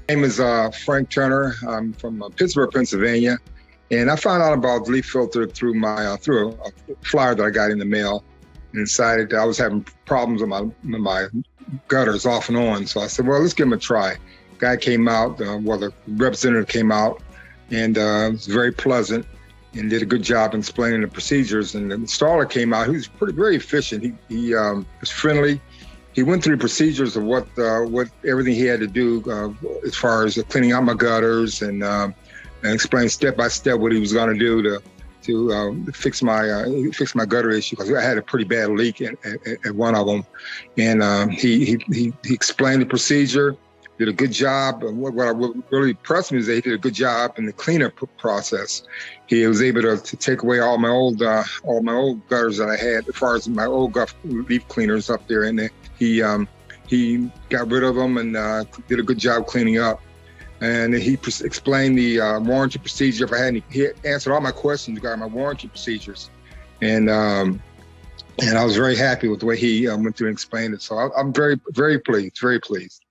My name is Frank Turner. I'm from Pittsburgh, Pennsylvania, and I found out about LeafFilter through a flyer that I got in the mail, and decided that I was having problems with my gutters off and on. So I said, well, let's give them a try. Guy came out, the representative came out, and was very pleasant and did a good job explaining the procedures. And the installer came out. He was very efficient. He was friendly. He went through the procedures of what everything he had to do as far as cleaning out my gutters, and explained step by step what he was going to do to fix my gutter issue, because I had a pretty bad leak at one of them. And he explained the procedure, did a good job. What really impressed me is that he did a good job in the cleanup process. He was able to take away all my old gutters that I had, as far as my old leaf cleaners up there, and he got rid of them and did a good job cleaning up. And he explained the warranty procedure. If I had any, he answered all my questions regarding my warranty procedures, and I was very happy with the way he went through and explained it. So I'm very pleased.